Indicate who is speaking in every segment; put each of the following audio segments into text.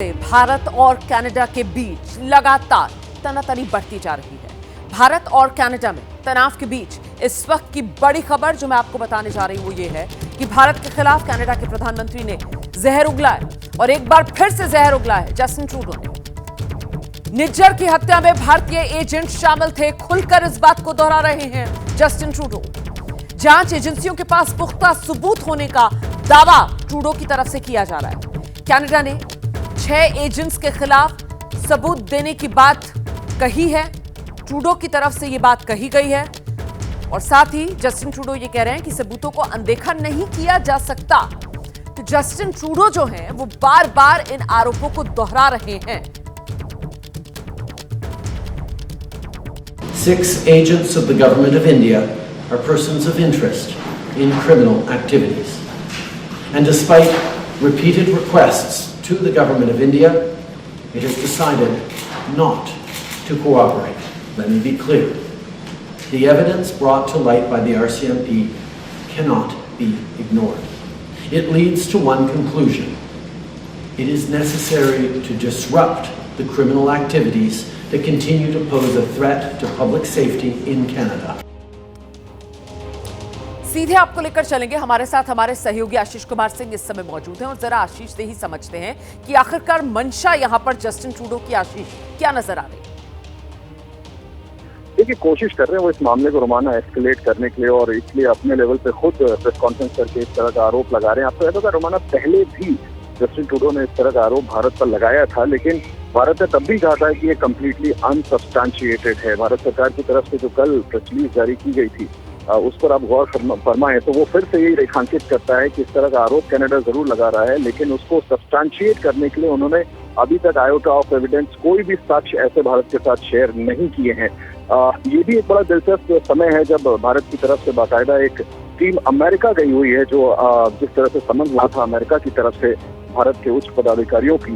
Speaker 1: भारत और कनाडा के बीच लगातार तनातनी बढ़ती जा रही है। भारत और कनाडा में तनाव के बीच इस वक्त की बड़ी खबर जो मैं आपको बताने जा रही हूं वो ये है कि भारत के खिलाफ कनाडा के प्रधानमंत्री ने जहर उगला है और एक बार फिर से जहर उगला है जस्टिन ट्रूडो ने। निज्जर की हत्या में भारतीय एजेंट शामिल थे, खुलकर इस बात को दोहरा रहे हैं जस्टिन ट्रूडो। जांच एजेंसियों के पास पुख्ता सबूत होने का दावा ट्रूडो की तरफ से किया जा रहा है। कनाडा ने 6 एजेंट्स के खिलाफ सबूत देने की बात कही है, ट्रूडो की तरफ से यह बात कही गई है और साथ ही जस्टिन ट्रूडो ये कह रहे हैं कि सबूतों को अनदेखा नहीं किया जा सकता। तो जस्टिन ट्रूडो जो हैं वो बार-बार इन आरोपों को दोहरा रहे हैं।
Speaker 2: 6 agents of the government of India are persons of interest in criminal activities. And despite repeated requests to the government of India, it has decided not to cooperate. Let me be clear. The evidence brought to light by the RCMP cannot be ignored. It leads to one conclusion. It is necessary to disrupt the criminal activities that continue to pose a threat to public safety in Canada.
Speaker 1: सीधे आपको लेकर चलेंगे, हमारे साथ हमारे सहयोगी आशीष कुमार सिंह इस समय मौजूद हैं और जरा आशीष से ही समझते हैं कि आखिरकार मंशा यहां पर जस्टिन ट्रूडो की आशीष क्या नजर आ रही है।
Speaker 3: देखिए, कोशिश कर रहे हैं वो इस मामले को रोमाना एस्केलेट करने के लिए और इसलिए अपने लेवल पे खुद प्रेस कॉन्फ्रेंस करके इस तरह का आरोप लगा रहे हैं। आपको याद होगा रोमाना पहले भी जस्टिन ट्रूडो ने इस तरह का आरोप भारत पर लगाया था, लेकिन भारत ने तब भी कहा था कि ये कम्प्लीटली अनसब्सटैंशिएटेड है। भारत सरकार की तरफ से जो कल प्रेस रिलीज जारी की गई थी उस पर आप गौर फरमाएं तो वो फिर से यही रेखांकित करता है कि इस तरह का आरोप कनाडा जरूर लगा रहा है, लेकिन उसको सब्सटैंशिएट करने के लिए उन्होंने अभी तक आयोटा ऑफ एविडेंस कोई भी साक्ष्य ऐसे भारत के साथ शेयर नहीं किए हैं। ये भी एक बड़ा दिलचस्प समय है जब भारत की तरफ से बाकायदा एक टीम अमेरिका गई हुई है, जो जिस तरह से समझ हुआ था अमेरिका की तरफ से भारत के उच्च पदाधिकारियों की,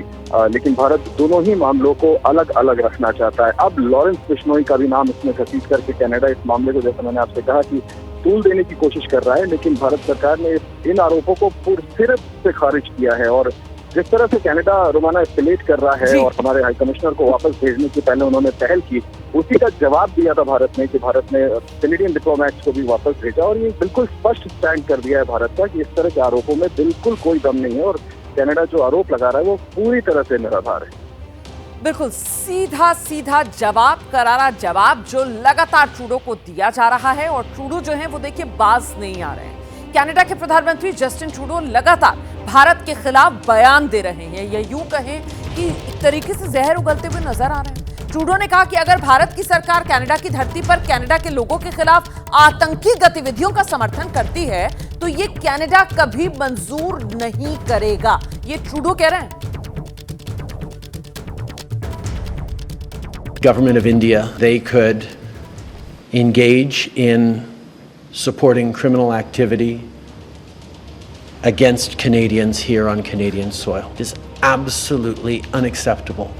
Speaker 3: लेकिन भारत दोनों ही मामलों को अलग अलग रखना चाहता है। अब लॉरेंस बिश्नोई का भी नाम इसमें घसीट करके कनाडा इस मामले को, जैसे मैंने आपसे कहा, कि तूल देने की कोशिश कर रहा है, लेकिन भारत सरकार ने इन आरोपों को पूरी से खारिज किया है। और जिस तरह से कनाडा रोमाना एस्केलेट कर रहा है और हमारे हाई कमिश्नर को वापस भेजने से पहले उन्होंने पहल की, उसी का जवाब दिया था भारत ने कि भारत ने कैनेडियन डिप्लोमैट्स को भी वापस भेजा और ये बिल्कुल स्पष्ट स्टैंड कर दिया है भारत का कि इस तरह के आरोपों में बिल्कुल कोई दम नहीं है और कनाडा जो आरोप लगा रहा है वो पूरी तरह से निराधार है।
Speaker 1: बिल्कुल सीधा सीधा जवाब, करारा जवाब जो लगातार ट्रूडो को दिया जा रहा है और ट्रूडो जो है वो देखिए बाज नहीं आ रहे हैं। कनाडा के प्रधानमंत्री जस्टिन ट्रूडो लगातार भारत के खिलाफ बयान दे रहे हैं, या यूं कहें कि एक तरीके से जहर उगलते हुए नजर आ रहे हैं। ट्रूडो ने कहा कि अगर भारत की सरकार कनाडा की धरती पर कनाडा के लोगों के खिलाफ आतंकी गतिविधियों का समर्थन करती है तो ये कनाडा कभी मंजूर नहीं करेगा, ये ट्रूडो कह रहे हैं।
Speaker 2: Government of India, they could engage in supporting criminal activity against Canadians here on Canadian soil. It is absolutely unacceptable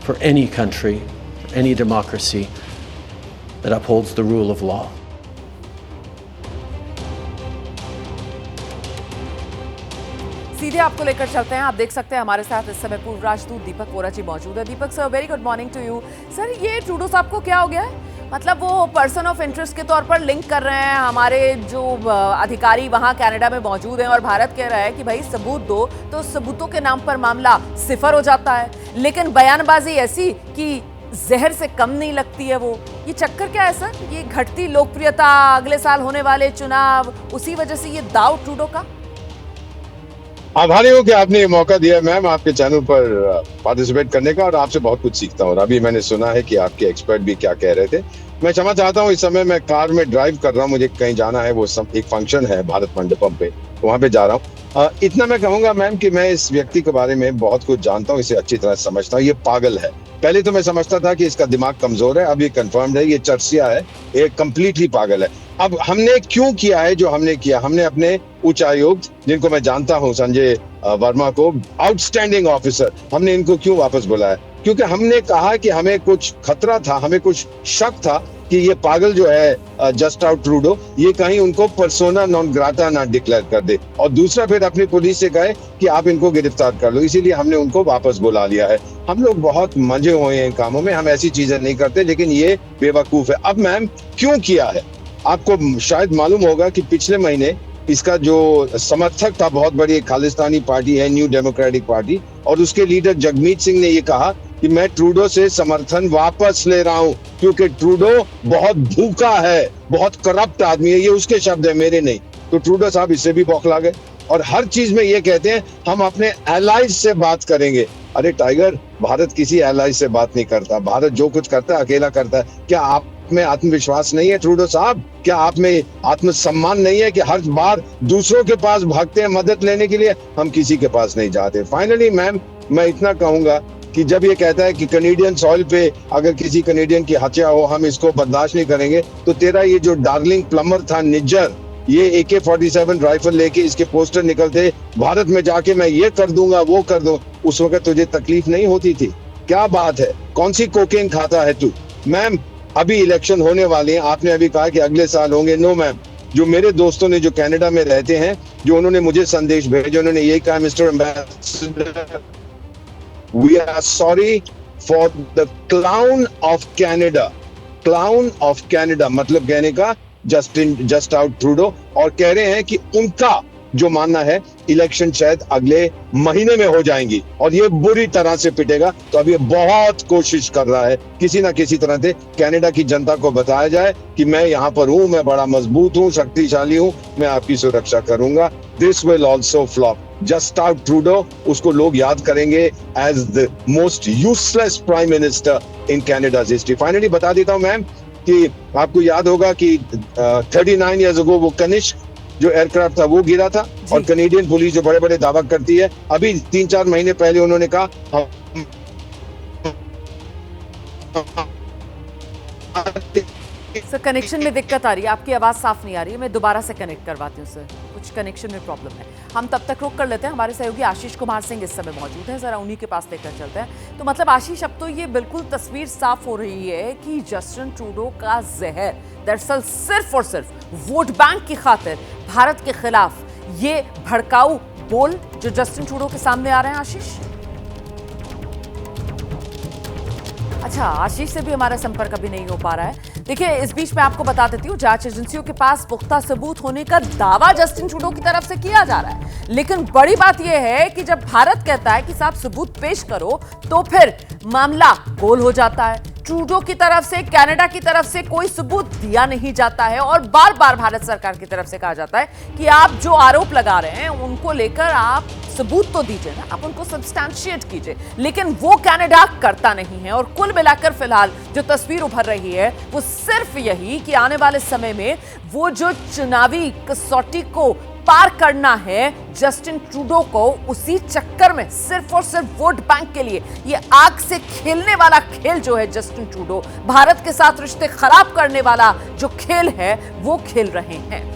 Speaker 2: for any country, any democracy that upholds the rule of law.
Speaker 1: सीधे आपको लेकर चलते हैं। आप देख सकते हैं हमारे साथ इस समय पूर्व राजदूत दीपक वोरा जी मौजूद है। Deepak sir, very good morning to you. Sir, ये ट्रूडो साहब को क्या हो गया है? मतलब वो पर्सन ऑफ इंटरेस्ट के तौर पर लिंक कर रहे हैं हमारे जो अधिकारी वहां कनाडा में मौजूद हैं और भारत कह रहा है कि भाई सबूत दो, तो सबूतों के नाम पर मामला सिफर हो जाता है, लेकिन बयानबाजी ऐसी कि जहर से कम नहीं लगती है। वो ये चक्कर क्या है सर? ये घटती लोकप्रियता, अगले साल होने वाले चुनाव, उसी वजह से ये दाव ट्रूडो का?
Speaker 4: आभारी हूँ कि आपने ये मौका दिया मैम आपके चैनल पर पार्टिसिपेट करने का, और आपसे बहुत कुछ सीखता हूँ। अभी मैंने सुना है कि आपके एक्सपर्ट भी क्या कह रहे थे। मैं क्षमा चाहता हूँ, इस समय मैं कार में ड्राइव कर रहा हूँ, मुझे कहीं जाना है, वो एक फंक्शन है भारत मंडपम पे, वहाँ पे जा रहा हूँ। इतना मैं कहूँगा मैम कि मैं इस व्यक्ति के बारे में बहुत कुछ जानता हूँ, इसे अच्छी तरह समझता हूँ। ये पागल है। पहले तो मैं समझता था कि इसका दिमाग कमजोर है, अब ये कंफर्म्ड है, ये चर्सिया है, ये कम्प्लीटली पागल है। अब हमने क्यों किया है जो हमने किया? हमने अपने उच्चायुक्त, जिनको मैं जानता हूं, संजय वर्मा को, आउटस्टैंडिंग ऑफिसर, हमने इनको क्यों वापस बुलाया? क्योंकि हमने कहा कि हमें कुछ खतरा था, हमें कुछ शक था कि ये पागल जो है जस्टिन ट्रूडो, ये कहीं उनको पर्सोना नॉन ग्राटा ना डिक्लेयर कर दे। और दूसरा फिर अपनी पुलिस से कहे कि आप इनको गिरफ्तार कर लो, इसीलिए हमने उनको वापस बुला लिया है। हम लोग बहुत मजे हुए हैं इन कामों में, हम ऐसी चीजें नहीं करते, लेकिन ये बेवकूफ है। अब मैम क्यों किया है, आपको शायद मालूम होगा कि पिछले महीने इसका जो समर्थक था, बहुत बड़ी खालिस्तानी पार्टी है न्यू डेमोक्रेटिक पार्टी, और उसके लीडर जगमीत सिंह ने ये कहा कि मैं ट्रूडो से समर्थन वापस ले रहा हूं क्योंकि ट्रूडो बहुत भूखा है, बहुत करप्ट आदमी है। ये उसके शब्द है, मेरे नहीं। तो ट्रूडो साहब इससे भी बौखला गए और हर चीज में ये कहते हैं हम अपने एलाइज से बात करेंगे। अरे टाइगर, भारत किसी एलाइज से बात नहीं करता, भारत जो कुछ करता है अकेला करता है। क्या आप में आत्मविश्वास नहीं है ट्रूडो साहब? क्या आप में आत्मसम्मान नहीं है कि हर बार दूसरों के पास भागते हैं मदद लेने के लिए? हम किसी के पास नहीं जाते। फाइनली मैम, मैं इतना कहूंगा कि जब ये कहता है कि कनेडियन सॉइल पे अगर किसी कनेडियन की हत्या हो हम इसको बर्दाश्त नहीं करेंगे, तो तेरा ये जो डार्लिंग प्लम्बर था निज्जर, ये AK-47 राइफल लेके इसके पोस्टर निकलते भारत में जाके मैं ये कर दूंगा वो कर दूं, उस वक्त तुझे तकलीफ नहीं होती थी? क्या बात है, कौन सी कोकेन खाता है तू? मैम अभी इलेक्शन होने वाले हैं, आपने अभी कहा कि अगले साल होंगे। नो मैम, जो मेरे दोस्तों ने जो कनाडा में रहते हैं, जो उन्होंने मुझे संदेश भेजे, उन्होंने यही कहा, mister ambassador, we are sorry for the clown of Canada. Clown of Canada मतलब कहने का जस्टिन ट्रूडो, और कह रहे हैं कि उनका जो मानना है इलेक्शन शायद अगले महीने में हो जाएंगी और ये बुरी तरह से पिटेगा। तो अब ये बहुत कोशिश कर रहा है किसी ना किसी तरह से कनाडा की जनता को बताया जाए कि मैं यहाँ पर हूँ, मैं बड़ा मजबूत हूँ, शक्तिशाली हूँ, मैं आपकी सुरक्षा करूंगा। This will also flop. Justin Trudeau, उसको लोग याद करेंगे as the most useless prime minister in Canada's history. Finally बता देता हूँ मैम कि आपको याद होगा कि 39 ईयर्स अगो वो कनिष्क जो एयरक्राफ्ट था वो गिरा था, और कनेडियन पुलिस जो बड़े बड़े दावा करती है, अभी 3-4 महीने पहले उन्होंने कहा
Speaker 1: सर कनेक्शन में दिक्कत आ रही है, आपकी आवाज साफ नहीं आ रही है, मैं दोबारा से कनेक्ट करवाती हूँ सर, कुछ कनेक्शन में प्रॉब्लम है। हम तब तक रोक कर लेते हैं, हमारे सहयोगी आशीष कुमार सिंह इस समय मौजूद है, जरा उन्हीं के पास लेकर चलते हैं। तो मतलब आशीष, अब तो ये बिल्कुल तस्वीर साफ हो रही है कि जस्टिन ट्रूडो का जहर दरअसल सिर्फ और सिर्फ वोट बैंक की खातिर भारत के खिलाफ ये भड़काऊ बोल जो जस्टिन ट्रूडो के सामने आ रहे हैं। आशीष, अच्छा आशीष से भी हमारा संपर्क अभी नहीं हो पा रहा है। देखिए, इस बीच में आपको बता देती हूँ, जांच एजेंसियों के पास पुख्ता सबूत होने का दावा जस्टिन ट्रूडो की तरफ से किया जा रहा है, लेकिन बड़ी बात यह है कि जब भारत कहता है कि साहब सबूत पेश करो, तो फिर मामला गोल हो जाता है। ट्रूडो की तरफ से, कनाडा की तरफ से कोई सबूत दिया नहीं जाता है और बार बार भारत सरकार की तरफ से कहा जाता है कि आप जो आरोप लगा रहे हैं उनको लेकर आप सबूत तो दीजिए ना, आप उनको सब्सटैंशिएट कीजिए, लेकिन वो कनाडा करता नहीं है। और कुल मिलाकर फिलहाल जो तस्वीर उभर रही है वो सिर्फ यही कि आने वाले समय में वो जो चुनावी कसौटी को पार करना है जस्टिन ट्रूडो को, उसी चक्कर में सिर्फ और सिर्फ वोट बैंक के लिए ये आग से खेलने वाला खेल जो है जस्टिन ट्रूडो, भारत के साथ रिश्ते खराब करने वाला जो खेल है वो खेल रहे हैं।